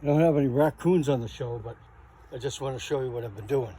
I don't have any raccoons on the show, but I just want to show you what I've been doing.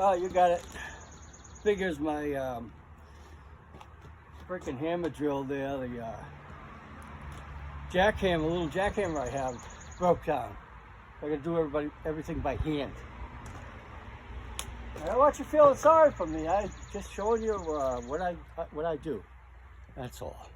Oh, you got it. Figures my freaking hammer drill there, the jackhammer, little jackhammer I have, broke down. I gotta do everything by hand. I don't want you feeling sorry for me. I'm just showing you what I do. That's all.